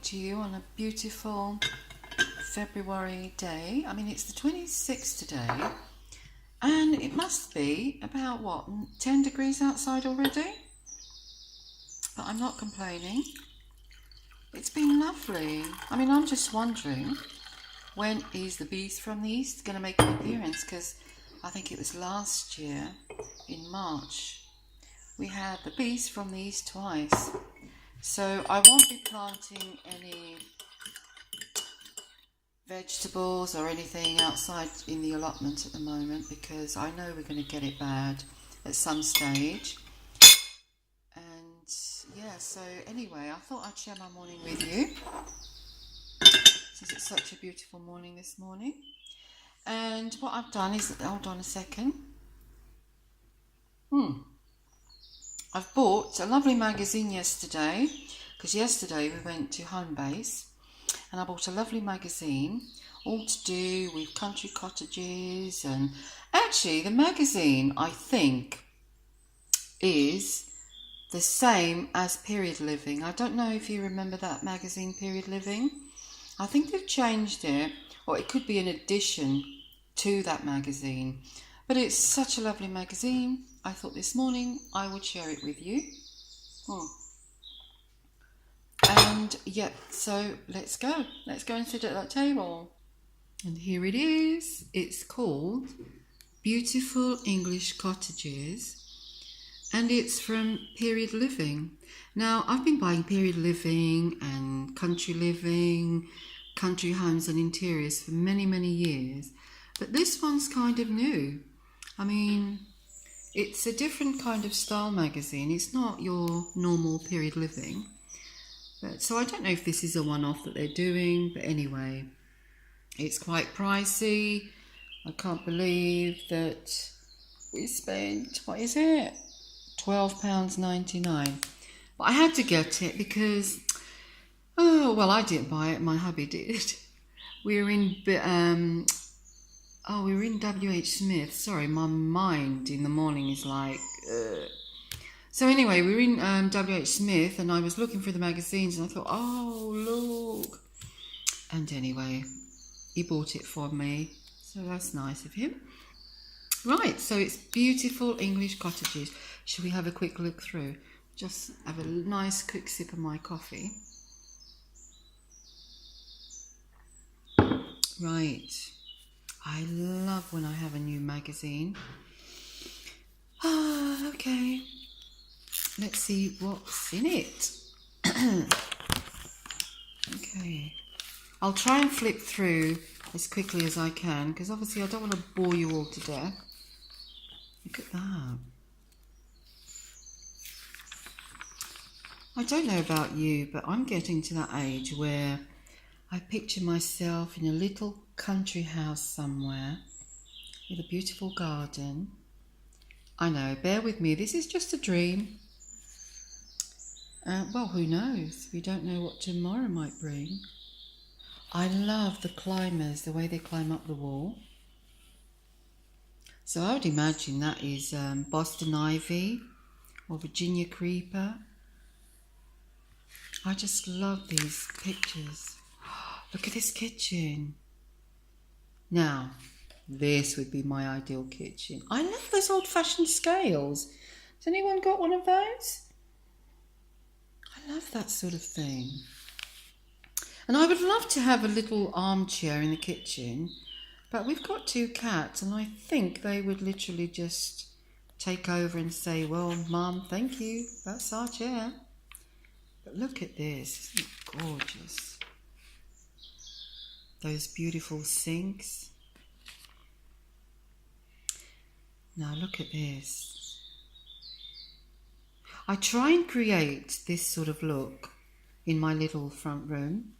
to you on a beautiful February day. I mean, it's the 26th today, and it must be about, what, 10 degrees outside already? But I'm not complaining. It's been lovely. I mean, I'm just wondering, when is the beast from the east going to make an appearance? Because I think it was last year in March we had the beast from the east twice. So I won't be planting any vegetables or anything outside in the allotment at the moment, because I know we're going to get it bad at some stage. And yeah, so anyway, I thought I'd share my morning with you, since it's such a beautiful morning this morning. And what I've done is, hold on a second. I've bought a lovely magazine yesterday, because yesterday we went to home base, and I bought a lovely magazine, all to do with country cottages. And actually the magazine, I think, is the same as Period Living. I don't know if you remember that magazine, Period Living. I think they've changed it, or it could be an addition to that magazine. But it's such a lovely magazine. I thought this morning I would share it with you. And yeah, so let's go and sit at that table. And here it is. It's called Beautiful English Cottages, and it's from Period Living. Now, I've been buying Period Living and Country Living, Country Homes and Interiors for many, many years, but this one's kind of new. I mean, it's a different kind of style magazine. It's not your normal Period Living. But, so I don't know if this is a one-off that they're doing, but anyway, it's quite pricey. I can't believe that we spent, what is it? £12.99. But I had to get it because, oh, well, I didn't buy it, my hubby did. We were in WH Smith. Sorry, my mind in the morning is like, So anyway, we were in WH Smith, and I was looking for the magazines, and I thought, oh, look. And anyway, he bought it for me, so that's nice of him. Right, so it's Beautiful English Cottages. Should we have a quick look through? Just have a nice quick sip of my coffee. Right. I love when I have a new magazine. Okay. Let's see what's in it. Okay. I'll try and flip through as quickly as I can, because obviously I don't want to bore you all to death. Look at that. I don't know about you, but I'm getting to that age where I picture myself in a little country house somewhere with a beautiful garden. I know, bear with me, this is just a dream. Well, who knows? We don't know what tomorrow might bring. I love the climbers, the way they climb up the wall. So I would imagine that is Boston ivy or Virginia creeper. I just love these pictures. Look at this kitchen. Now, this would be my ideal kitchen. I love those old-fashioned scales. Has anyone got one of those? I love that sort of thing. And I would love to have a little armchair in the kitchen, but we've got 2 cats, and I think they would literally just take over and say, well, Mum, thank you, that's our chair. But look at this, isn't it gorgeous? Those beautiful sinks. Now look at this. I try and create this sort of look in my little front room,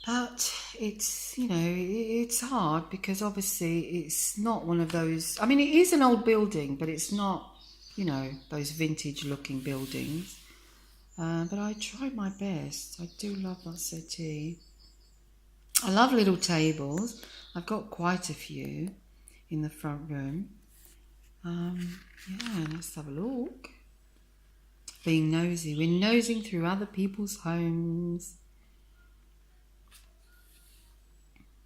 but it's, you know, it's hard because obviously it's not one of those, I mean, it is an old building, but it's not, you know, those vintage looking buildings. But I try my best. I do love that settee. I love little tables. I've got quite a few in the front room. Yeah, let's have a look. being nosy. We're nosing through other people's homes.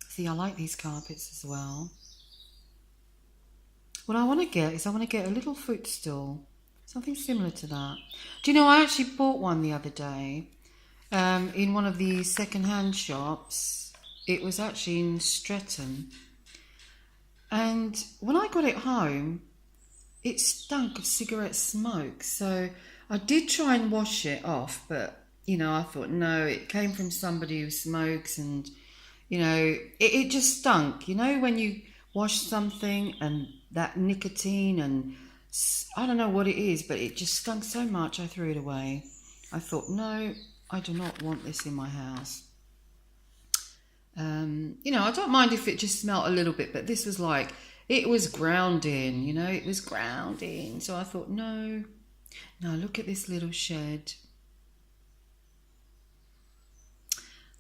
See, I like these carpets as well. What I want to get is I want to get a little footstool. Something similar to that. Do you know, I actually bought one the other day in one of the second-hand shops. It was actually in Streatham. And when I got it home, it stunk of cigarette smoke. So I did try and wash it off, but, you know, I thought, no, it came from somebody who smokes and, you know, it just stunk. You know, when you wash something and that nicotine and I don't know what it is, but it just stunk so much I threw it away. I thought, no, I do not want this in my house. You know, I don't mind if it just smelled a little bit, but this was like, it was grounding, you know, it was grounding. So I thought, no, look at this little shed.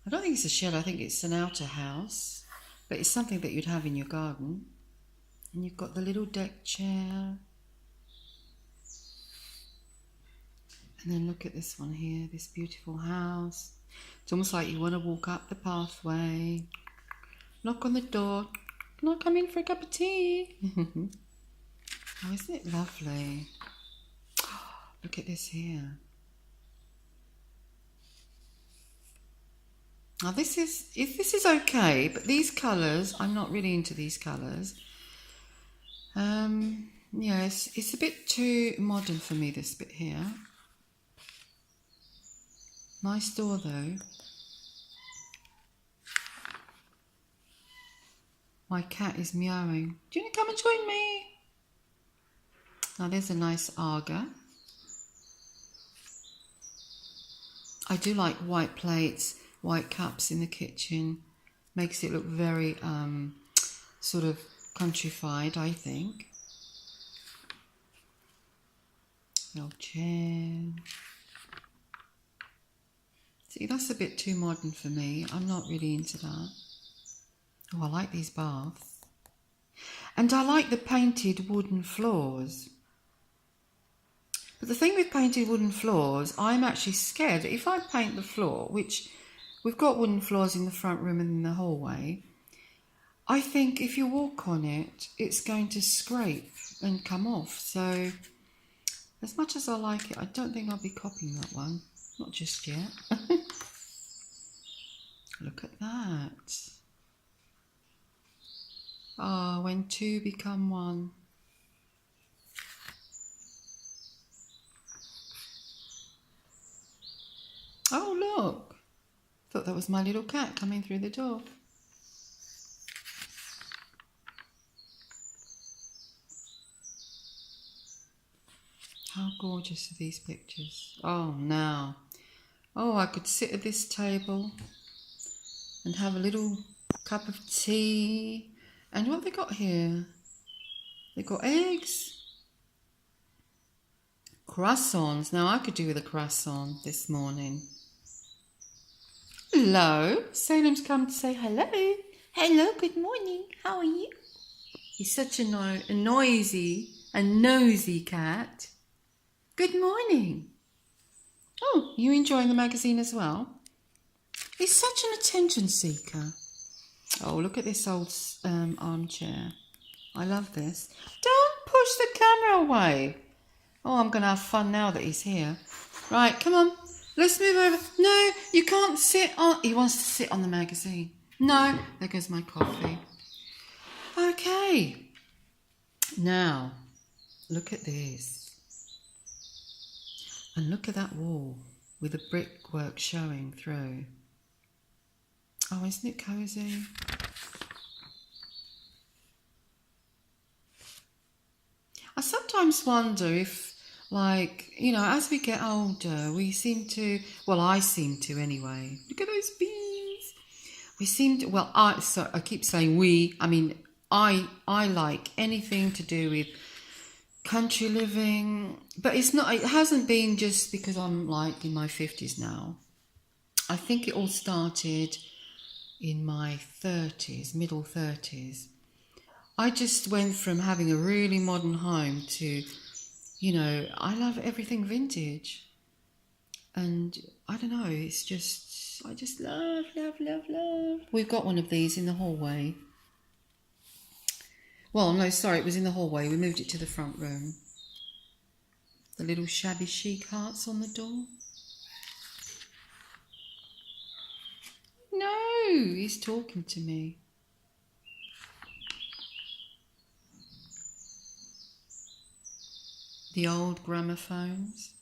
I don't think it's a shed, I think it's an outer house, but it's something that you'd have in your garden. And you've got the little deck chair. And then look at this one here, this beautiful house. It's almost like you want to walk up the pathway, knock on the door, can I come in for a cup of tea? Oh, isn't it lovely? Oh, look at this here. Now this is okay, but these colours, I'm not really into these colours. Yes, it's a bit too modern for me, this bit here. Nice door though. My cat is meowing. Do you want to come and join me? Now there's a nice Aga. I do like white plates, white cups in the kitchen. Makes it look very sort of countrified, I think. The old chair. See, that's a bit too modern for me. I'm not really into that. Oh, I like these baths. And I like the painted wooden floors. But the thing with painted wooden floors, I'm actually scared that if I paint the floor, which we've got wooden floors in the front room and in the hallway, I think if you walk on it, it's going to scrape and come off. So as much as I like it, I don't think I'll be copying that one. Not just yet. Look at that. Ah, when two become one. Oh, look. Thought that was my little cat coming through the door. How gorgeous are these pictures. Oh, now. Oh, I could sit at this table and have a little cup of tea. And what have they got here? They've got eggs. Croissants. Now, I could do with a croissant this morning. Hello. Salem's come to say hello. Hello, good morning. How are you? He's such a noisy and nosy cat. Good morning. Oh, you enjoying the magazine as well? He's such an attention seeker. Oh, look at this old armchair. I love this. Don't push the camera away. Oh, I'm going to have fun now that he's here. Right, come on. Let's move over. No, you can't sit on... He wants to sit on the magazine. No, there goes my coffee. Okay. Now, look at this. And look at that wall with the brickwork showing through. Oh, isn't it cosy? I sometimes wonder if, like, you know, as we get older, we seem to, well, I seem to anyway. Look at those beans. We seem to, well, I keep saying we, I mean, I like anything to do with country living, but it hasn't been just because I'm like in my 50s now. I think it all started in my 30s, middle 30s. I just went from having a really modern home to, you know, I love everything vintage. And I don't know, it's just, I just love, love, love, love. We've got one of these in the hallway. Well, no, sorry, it was in the hallway. We moved it to the front room. The little shabby chic hearts on the door. No, he's talking to me. The old gramophones.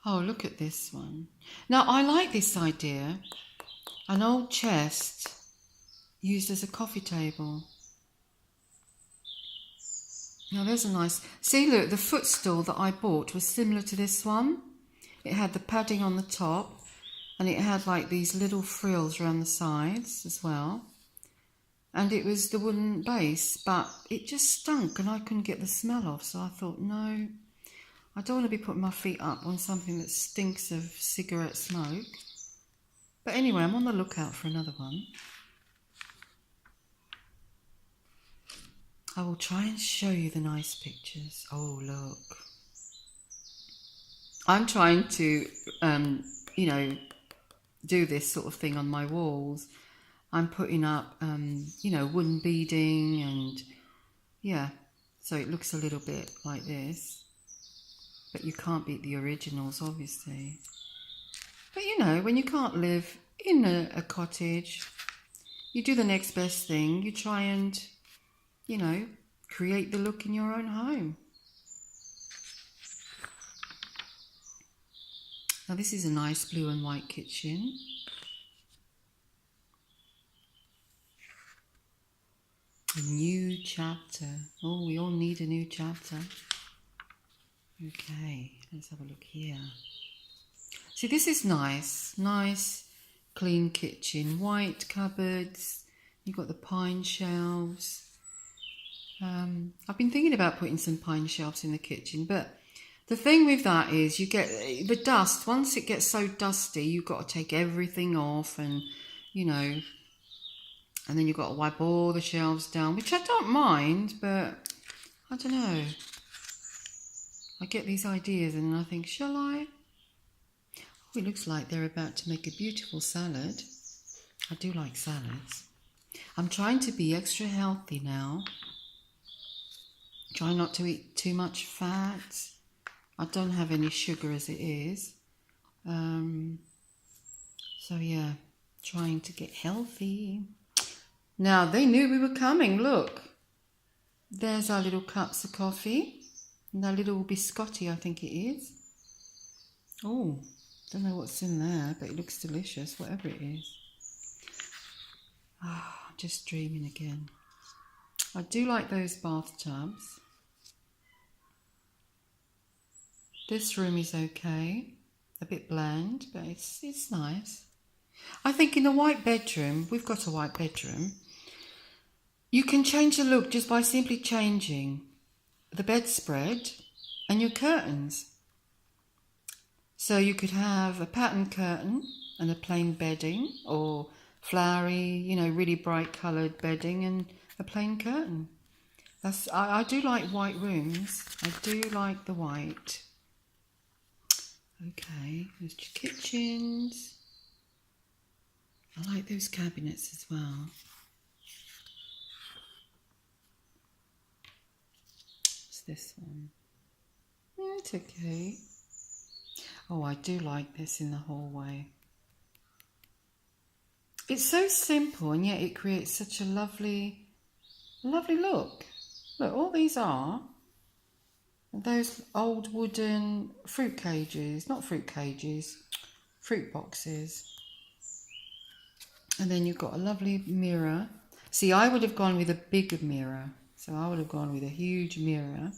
Oh, look at this one. Now, I like this idea. An old chest used as a coffee table. Now, there's a nice... See, look, the footstool that I bought was similar to this one. It had the padding on the top, and it had like these little frills around the sides as well. And it was the wooden base, but it just stunk and I couldn't get the smell off. So I thought, no, I don't want to be putting my feet up on something that stinks of cigarette smoke. But anyway, I'm on the lookout for another one. I will try and show you the nice pictures. Oh, look. I'm trying to, you know, do this sort of thing on my walls. I'm putting up, you know, wooden beading and, yeah, so it looks a little bit like this. But you can't beat the originals, obviously. But, you know, when you can't live in a cottage, you do the next best thing. You try and, you know, create the look in your own home. Now, this is a nice blue and white kitchen. A new chapter. Oh, we all need a new chapter. Okay, let's have a look here. See, this is nice. Nice, clean kitchen. White cupboards. You've got the pine shelves. I've been thinking about putting some pine shelves in the kitchen, but the thing with that is you get the dust. Once it gets so dusty, you've got to take everything off and, you know... And then you've got to wipe all the shelves down, which I don't mind, but I don't know. I get these ideas and I think, shall I? Oh, it looks like they're about to make a beautiful salad. I do like salads. I'm trying to be extra healthy now. Try not to eat too much fat. I don't have any sugar as it is. So yeah, trying to get healthy. Now, they knew we were coming, look. There's our little cups of coffee. And our little biscotti, I think it is. Oh, don't know what's in there, but it looks delicious, whatever it is. Ah, just dreaming again. I do like those bathtubs. This room is okay. A bit bland, but it's nice. I think in the white bedroom, we've got a white bedroom, you can change the look just by simply changing the bedspread and your curtains. So you could have a pattern curtain and a plain bedding, or flowery, you know, really bright coloured bedding and a plain curtain. I do like white rooms. I do like the white. Okay, there's your kitchens. I like those cabinets as well. What's this one? It's okay. Oh, I do like this in the hallway. It's so simple and yet it creates such a lovely look. Look, all these are those old wooden fruit cages, not fruit cages, fruit boxes. And then you've got a lovely mirror. See, I would have gone with a bigger mirror. So I would have gone with a huge mirror.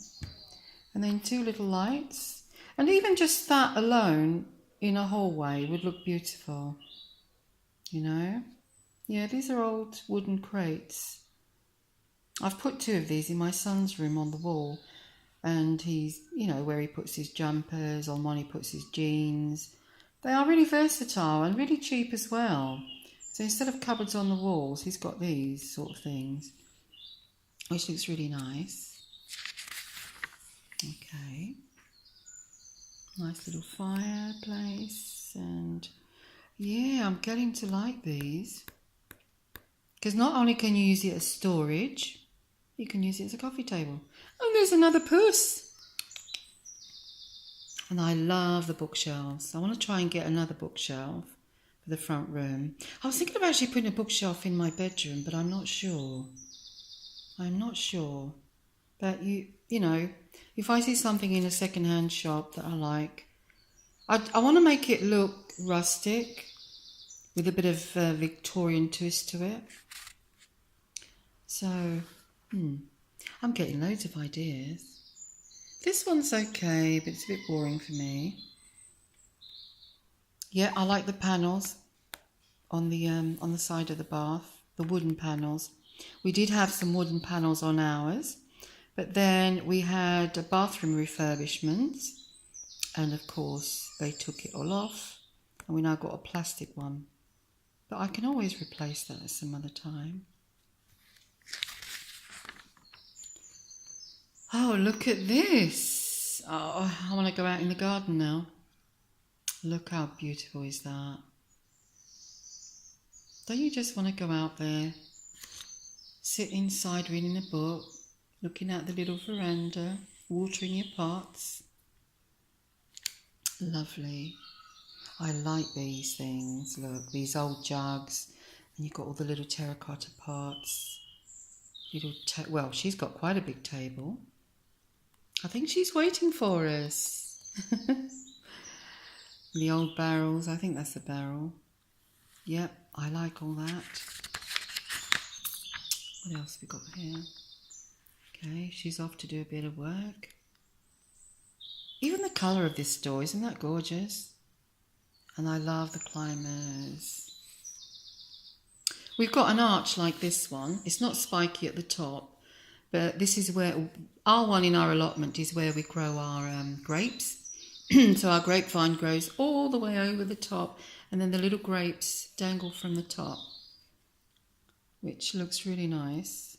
And then 2 little lights. And even just that alone in a hallway would look beautiful. You know? Yeah, these are old wooden crates. I've put 2 of these in my son's room on the wall. And he's, you know, where he puts his jumpers, on one he puts his jeans. They are really versatile and really cheap as well. So instead of cupboards on the walls, he's got these sort of things, which looks really nice. Okay. Nice little fireplace, and yeah, I'm getting to like these. Because not only can you use it as storage, you can use it as a coffee table. Oh, there's another puss. And I love the bookshelves. I want to try and get another bookshelf for the front room. I was thinking of actually putting a bookshelf in my bedroom, but I'm not sure. I'm not sure. But you know, if I see something in a second-hand shop that I like, I want to make it look rustic with a bit of Victorian twist to it. So, I'm getting loads of ideas. This one's okay, but it's a bit boring for me. Yeah, I like the panels on the side of the bath, the wooden panels. We did have some wooden panels on ours, but then we had a bathroom refurbishment, and of course they took it all off, and we now got a plastic one. But I can always replace that at some other time. Oh, look at this. Oh, I want to go out in the garden now. Look how beautiful is that. Don't you just want to go out there, sit inside reading a book, looking at the little veranda, watering your pots? Lovely. I like these things. Look, these old jugs, and you've got all the little terracotta pots. Well, she's got quite a big table. I think she's waiting for us. The old barrels, I think that's a barrel. Yep, I like all that. What else have we got here? Okay, she's off to do a bit of work. Even the colour of this door, isn't that gorgeous? And I love the climbers. We've got an arch like this one. It's not spiky at the top, but this is where our one in our allotment is where we grow our grapes. So our grapevine grows all the way over the top, and then the little grapes dangle from the top, which looks really nice.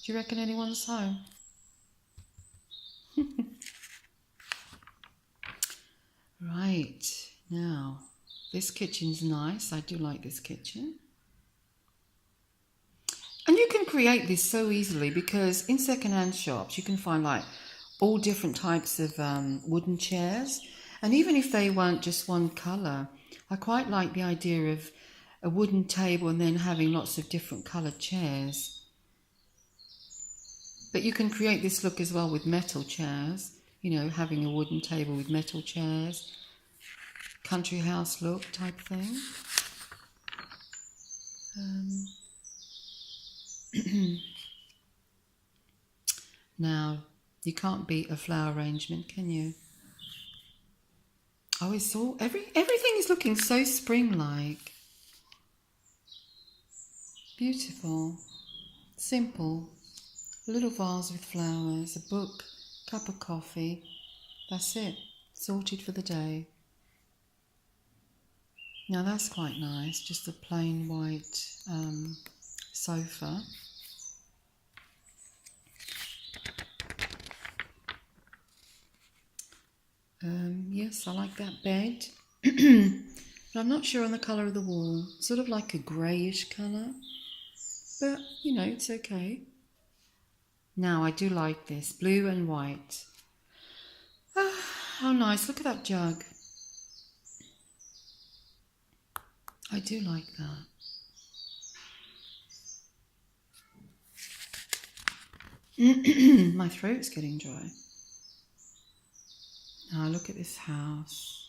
Do you reckon anyone's home? Right, now this kitchen's nice. I do like this kitchen. And you can create this so easily, because in second-hand shops you can find like all different types of wooden chairs, and even if they weren't just one colour, I quite like the idea of a wooden table and then having lots of different coloured chairs. But you can create this look as well with metal chairs, you know, having a wooden table with metal chairs, country house look type thing. Now, you can't beat a flower arrangement, can you? Oh, it's all everything is looking so spring-like. Beautiful, simple. A little vase with flowers, a book, cup of coffee. That's it. Sorted for the day. Now that's quite nice. Just a plain white sofa. Yes, I like that bed. But I'm not sure on the colour of the wall. Sort of like a greyish colour. But, you know, it's okay. Now, I do like this. Blue and white. Oh, how nice. Look at that jug. I do like that. My throat's getting dry. Now, look at this house.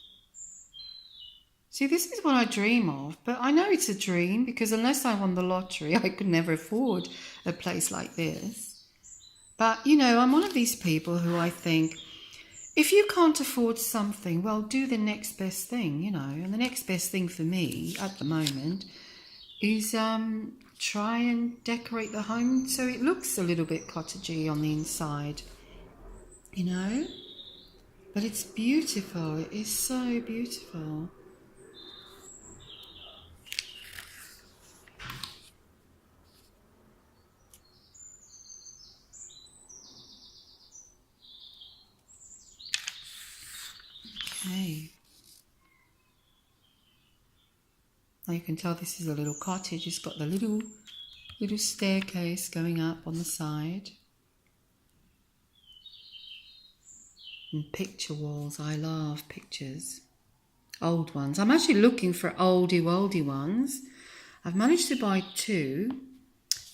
See, this is what I dream of, but I know it's a dream because unless I won the lottery, I could never afford a place like this. But, you know, I'm one of these people who I think, if you can't afford something, well, do the next best thing, you know. And the next best thing for me at the moment is try and decorate the home so it looks a little bit cottagey on the inside, you know. But it's beautiful. It is so beautiful. Okay. Now you can tell this is a little cottage. It's got the little staircase going up on the side. And picture walls. I love pictures. Old ones. I'm actually looking for oldie ones. I've managed to buy 2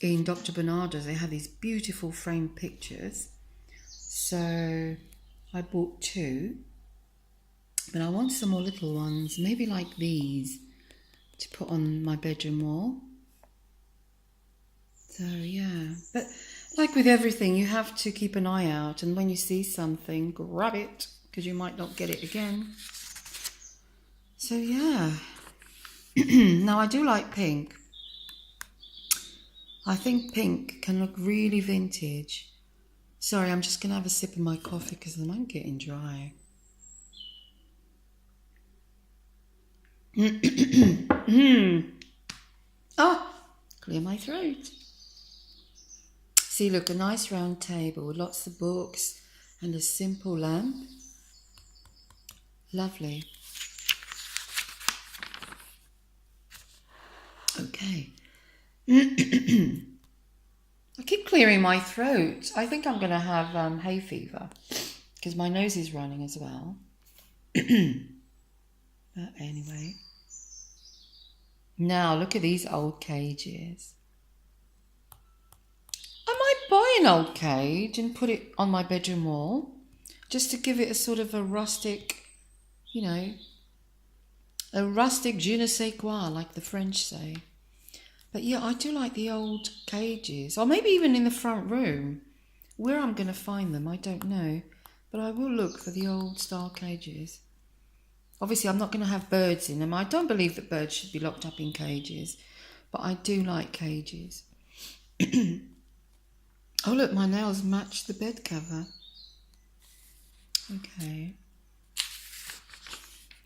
in Dr. Bernardo's. They have these beautiful framed pictures. So I bought 2. But I want some more little ones. Maybe like these to put on my bedroom wall. So yeah, but like with everything, you have to keep an eye out, and when you see something, grab it, because you might not get it again. So yeah. Now I do like pink. I think pink can look really vintage. Sorry, I'm just going to have a sip of my coffee because I'm getting dry. Oh, clear my throat. See, look, a nice round table with lots of books and a simple lamp. Lovely. Okay. I keep clearing my throat. I think I'm going to have hay fever because my nose is running as well. But anyway. Now, look at these old cages. I might buy an old cage and put it on my bedroom wall just to give it a sort of a rustic, you know, a rustic je ne sais quoi, like the French say. But yeah, I do like the old cages, or maybe even in the front room. Where I'm going to find them, I don't know. But I will look for the old style cages. Obviously, I'm not going to have birds in them. I don't believe that birds should be locked up in cages. But I do like cages. Oh, look, my nails match the bed cover. Okay.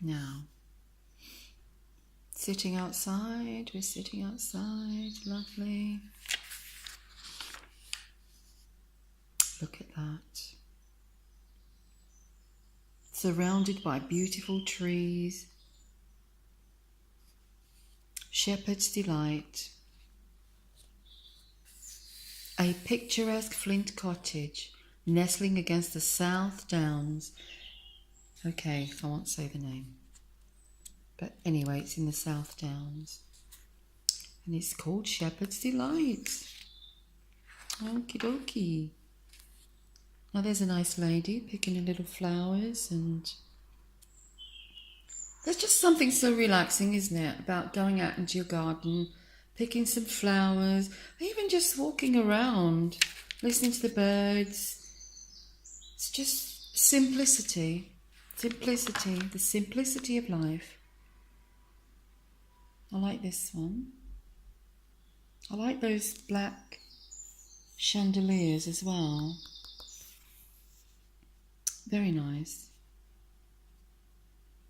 Now, sitting outside. We're sitting outside. Lovely. Look at that. Surrounded by beautiful trees. Shepherd's Delight. A picturesque flint cottage nestling against the South Downs. Okay, I won't say the name. But anyway, it's in the South Downs. And it's called Shepherd's Delight. Okie dokie. Now there's a nice lady picking a little flowers, and there's just something so relaxing, isn't it, about going out into your garden, picking some flowers, even just walking around, listening to the birds. It's just simplicity, the simplicity of life. I like this one. I like those black chandeliers as well. Very nice.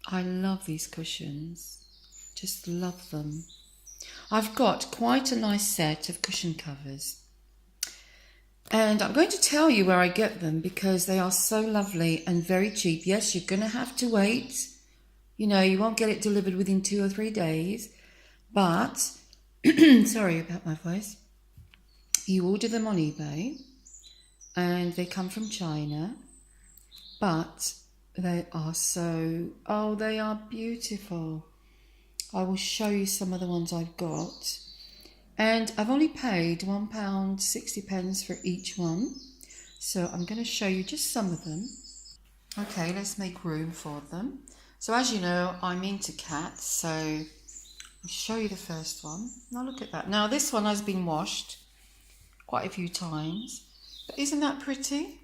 I love these cushions. Just love them. I've got quite a nice set of cushion covers. And I'm going to tell you where I get them because they are so lovely and very cheap. Yes, you're going to have to wait. You know, you won't get it delivered within 2 or 3 days. But, sorry about my voice. You order them on eBay and they come from China. But they are they are beautiful. I will show you some of the ones I've got. And I've only paid £1.60 for each one. So I'm going to show you just some of them. Okay, let's make room for them. So as you know, I'm into cats. So I'll show you the first one. Now look at that. Now this one has been washed quite a few times. But isn't that pretty?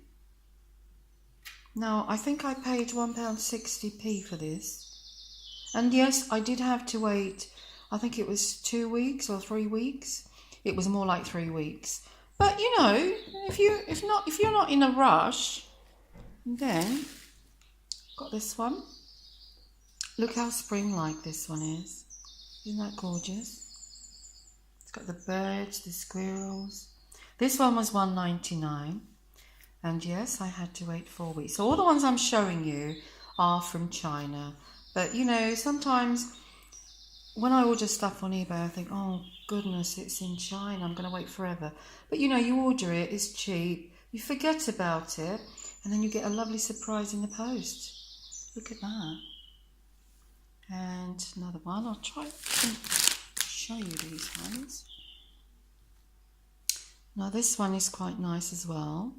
Now, I think I paid £1.60 for this. And yes, I did have to wait, I think it was 2 weeks or 3 weeks. It was more like 3 weeks. But you know, if you're not in a rush, then got this one. Look how spring-like this one is. Isn't that gorgeous? It's got the birds, the squirrels. This one was £1.99. And yes, I had to wait 4 weeks. So all the ones I'm showing you are from China. But you know, sometimes when I order stuff on eBay, I think, oh goodness, it's in China, I'm going to wait forever. But you know, you order it, it's cheap, you forget about it, and then you get a lovely surprise in the post. Look at that. And another one, I'll try to show you these ones. Now this one is quite nice as well.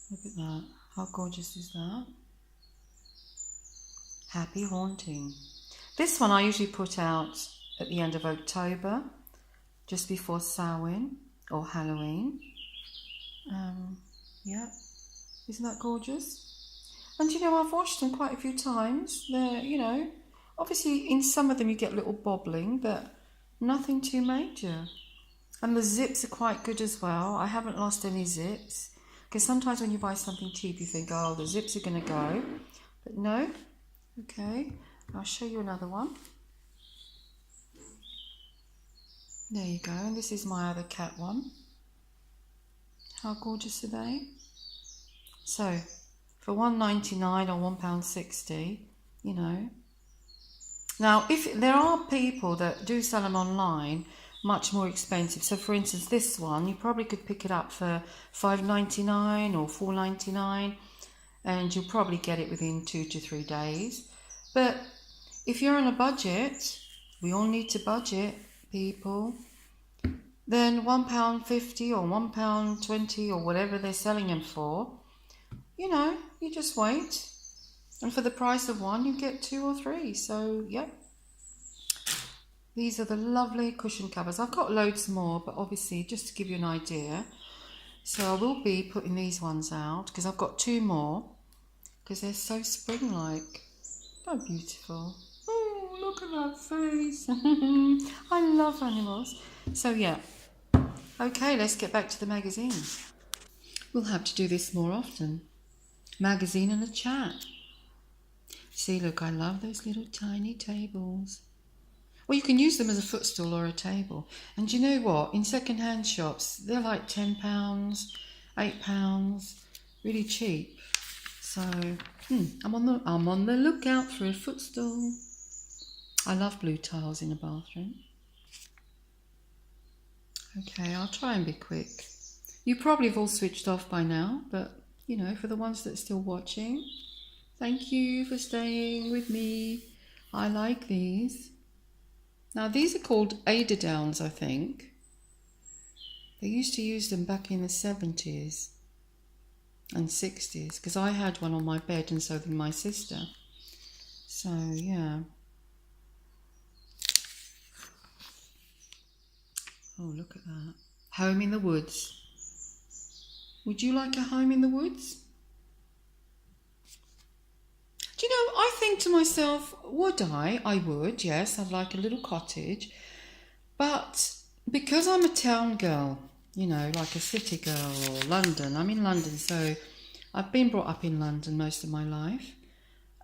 Look at that, how gorgeous is that? Happy Haunting. This one I usually put out at the end of October, just before Samhain or Halloween. Yeah, isn't that gorgeous? And you know, I've washed them quite a few times. They're, you know, obviously in some of them you get a little bobbling, but nothing too major. And the zips are quite good as well. I haven't lost any zips. Because sometimes when you buy something cheap, you think, oh, the zips are going to go. But no. Okay, I'll show you another one. There you go. And this is my other cat one. How gorgeous are they? So, for $1.99 or £1.60, you know. Now, if there are people that do sell them online, much more expensive. So, for instance, this one, you probably could pick it up for $5.99 or $4.99, and you'll probably get it within 2 to 3 days. But if you're on a budget, we all need to budget, people, then £1.50 or £1.20 or whatever they're selling them for, you know, you just wait. And for the price of one, you get 2 or 3. So, yep. These are the lovely cushion covers. I've got loads more, but obviously, just to give you an idea. So I will be putting these ones out, because I've got 2 more, because they're so spring-like. How beautiful. Oh, look at that face. I love animals. So, yeah. Okay, let's get back to the magazine. We'll have to do this more often. Magazine and a chat. See, look, I love those little tiny tables. Well, you can use them as a footstool or a table. And you know what? In second-hand shops, they're like £10, £8, really cheap. So, I'm on the lookout for a footstool. I love blue tiles in a bathroom. Okay, I'll try and be quick. You probably have all switched off by now, but, you know, for the ones that are still watching, thank you for staying with me. I like these. Now, these are called eiderdowns, I think. They used to use them back in the 70s and 60s, because I had one on my bed and so did my sister. So, yeah. Oh, look at that. Home in the woods. Would you like a home in the woods? Do you know, I think to myself, would I? I would, yes. I'd like a little cottage. But because I'm a town girl, you know, like a city girl or London. I'm in London, so I've been brought up in London most of my life.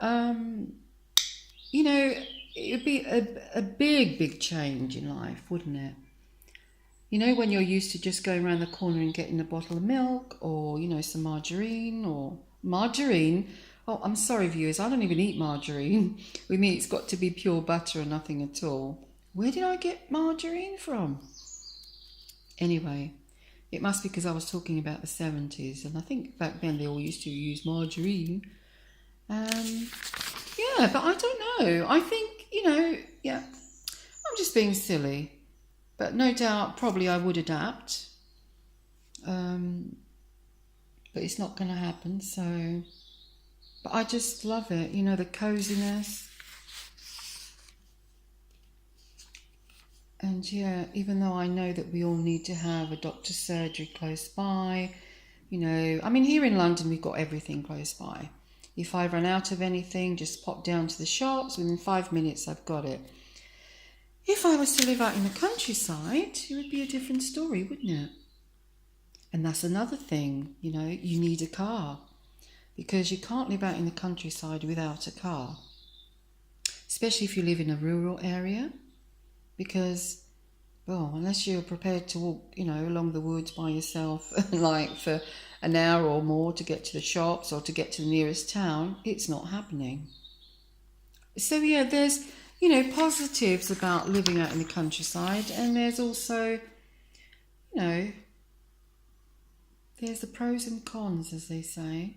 You know, it would be a big change in life, wouldn't it? You know, when you're used to just going around the corner and getting a bottle of milk or, you know, some margarine or... Margarine? Oh, I'm sorry, viewers, I don't even eat margarine. With me, it's got to be pure butter or nothing at all. Where did I get margarine from? Anyway, it must be because I was talking about the 70s, and I think back then they all used to use margarine. Yeah, but I don't know. I think, you know, yeah, I'm just being silly. But no doubt, probably I would adapt. But it's not going to happen, so... But I just love it, you know, the coziness. And yeah, even though I know that we all need to have a doctor's surgery close by, you know, I mean, here in London, we've got everything close by. If I run out of anything, just pop down to the shops. Within 5 minutes, I've got it. If I was to live out in the countryside, it would be a different story, wouldn't it? And that's another thing, you know, you need a car. Because you can't live out in the countryside without a car. Especially if you live in a rural area. Because Well, unless you're prepared to walk, along the woods by yourself, like for an hour or more to get to the shops or to get to the nearest town, it's not happening. So yeah, there's, positives about living out in the countryside, and there's also, you know, there's the pros and cons, as they say.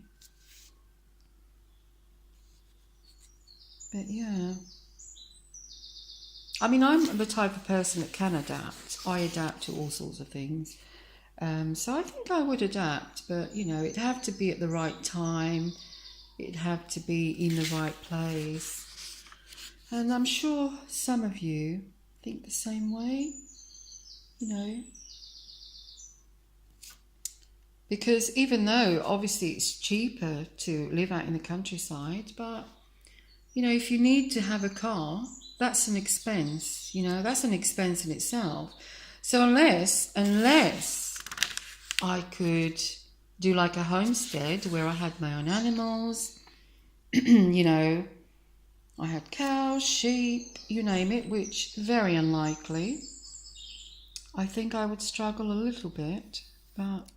But yeah, I mean, I'm the type of person that can adapt. I adapt to all sorts of things. So I think I would adapt, but it'd have to be at the right time. It'd have to be in the right place. And I'm sure some of you think the same way, because even though obviously it's cheaper to live out in the countryside, but if you need to have a car, that's an expense, that's an expense in itself. So unless I could do like a homestead where I had my own animals, I had cows, sheep, you name it, which very unlikely. I think I would struggle a little bit, but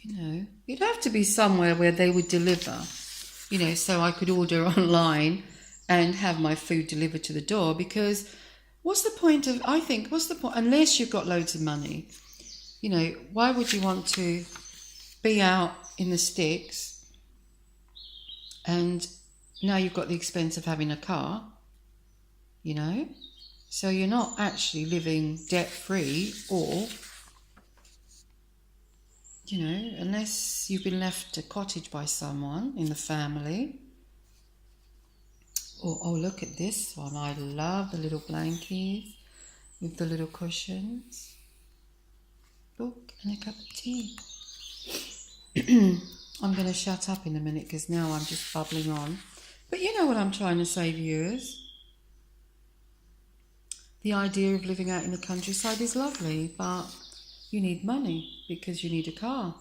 it'd have to be somewhere where they would deliver, so I could order online and have my food delivered to the door, because what's the point, unless you've got loads of money, why would you want to be out in the sticks and now you've got the expense of having a car, so you're not actually living debt-free, or unless you've been left a cottage by someone in the family. Or, oh, look at this one. I love the little blankies with the little cushions. Look, and a cup of tea. I'm going to shut up in a minute because now I'm just bubbling on. But you know what I'm trying to say, viewers? The idea of living out in the countryside is lovely, but you need money because you need a car.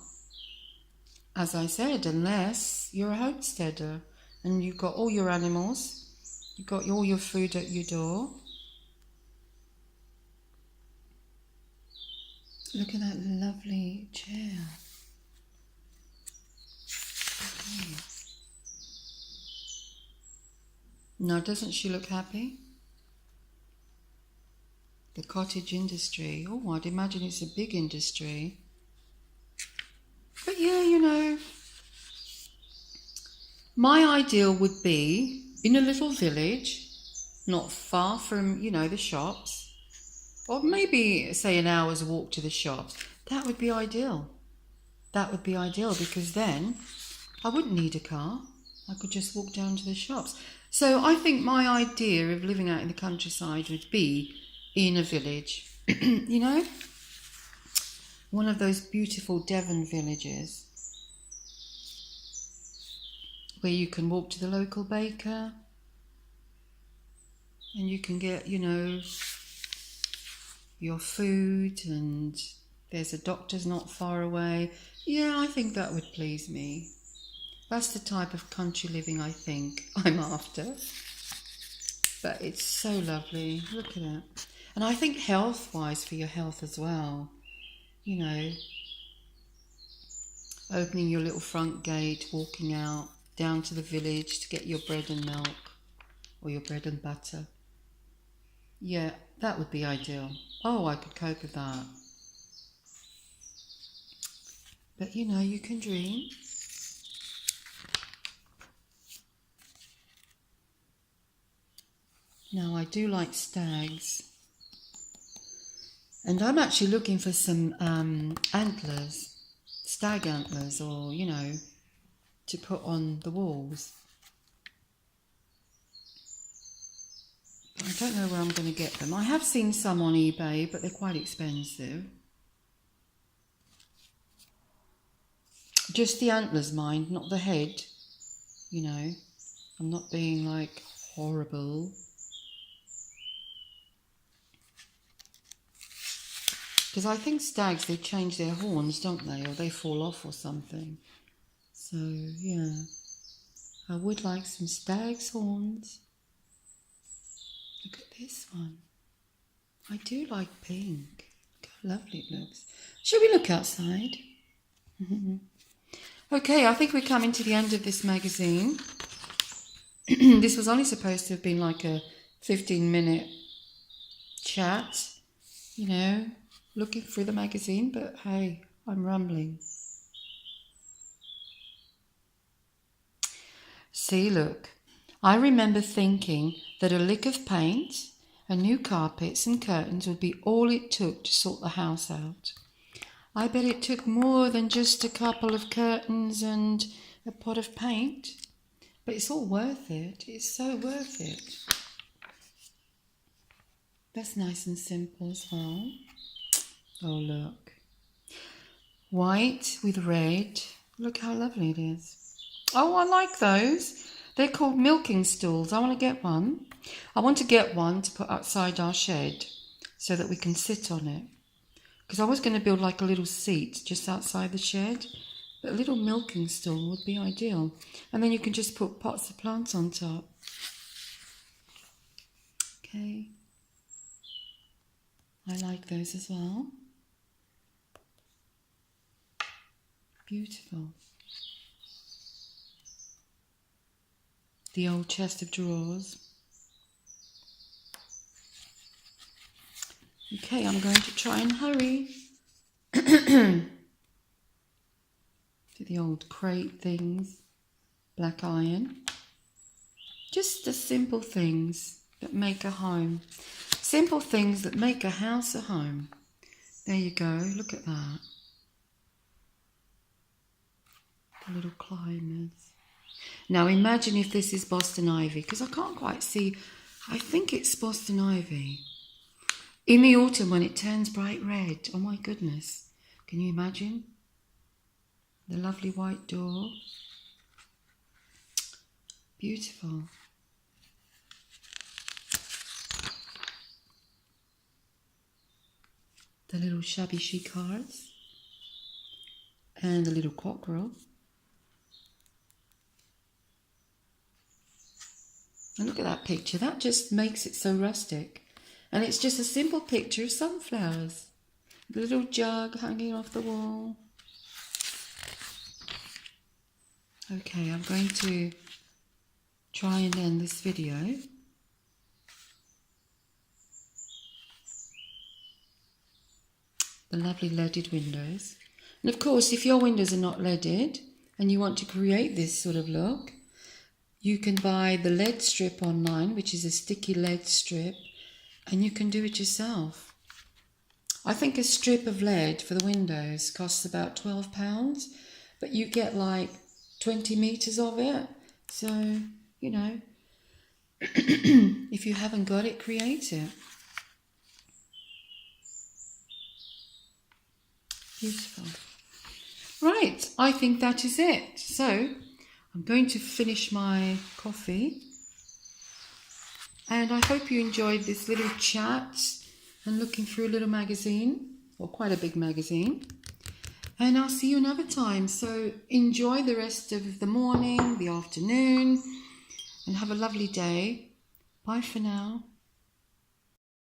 As I said, unless you're a homesteader and you've got all your animals, you've got all your food at your door. Look at that lovely chair. Okay. Now, doesn't she look happy? The cottage industry. Oh, I'd imagine it's a big industry. But yeah, my ideal would be in a little village, not far from, the shops, or maybe, say, an hour's walk to the shops. That would be ideal. That would be ideal, because then I wouldn't need a car. I could just walk down to the shops. So I think my idea of living out in the countryside would be in a village, one of those beautiful Devon villages where you can walk to the local baker and you can get, your food, and there's a doctor's not far away. Yeah, I think that would please me. That's the type of country living I think I'm after. But it's so lovely. Look at it. And I think health-wise, for your health as well, opening your little front gate, walking out down to the village to get your bread and milk or your bread and butter. Yeah, that would be ideal. Oh, I could cope with that. But you can dream. Now, I do like stags. And I'm actually looking for some antlers, stag antlers, or, to put on the walls. I don't know where I'm going to get them. I have seen some on eBay, but they're quite expensive. Just the antlers, mind, not the head. I'm not being like horrible. Because I think stags, they change their horns, don't they? Or they fall off or something. So, yeah. I would like some stag's horns. Look at this one. I do like pink. Look how lovely it looks. Shall we look outside? Okay, I think we're coming to the end of this magazine. This was only supposed to have been like a 15-minute chat, you know, looking through the magazine, but hey, I'm rambling. See, look, I remember thinking that a lick of paint and new carpets and curtains would be all it took to sort the house out. I bet it took more than just a couple of curtains and a pot of paint. But it's all worth it. It's so worth it. That's nice and simple as well. Oh, look. White with red. Look how lovely it is. Oh, I like those. They're called milking stools. I want to get one. I want to get one to put outside our shed so that we can sit on it. Because I was going to build like a little seat just outside the shed. But a little milking stool would be ideal. And then you can just put pots of plants on top. Okay. I like those as well. Beautiful. The old chest of drawers. Okay, I'm going to try and hurry. To the old crate things. Black iron. Just the simple things that make a home. Simple things that make a house a home. There you go, look at that. The little climbers. Now imagine if this is Boston ivy, because I can't quite see. I think it's Boston ivy. In the autumn when it turns bright red. Oh my goodness. Can you imagine? The lovely white door. Beautiful. The little shabby chic hearts. And the little cockerel. And look at that picture. That just makes it so rustic. And it's just a simple picture of sunflowers. The little jug hanging off the wall. Okay, I'm going to try and end this video. The lovely leaded windows. And of course, if your windows are not leaded and you want to create this sort of look, you can buy the lead strip online, which is a sticky lead strip, and you can do it yourself. I think a strip of lead for the windows costs about £12, but you get like 20 meters of it. So, you know, if you haven't got it, create it. Beautiful. Right, I think that is it. So, I'm going to finish my coffee. And I hope you enjoyed this little chat and looking through a little magazine, or quite a big magazine. And I'll see you another time. So enjoy the rest of the morning, the afternoon, and have a lovely day. Bye for now.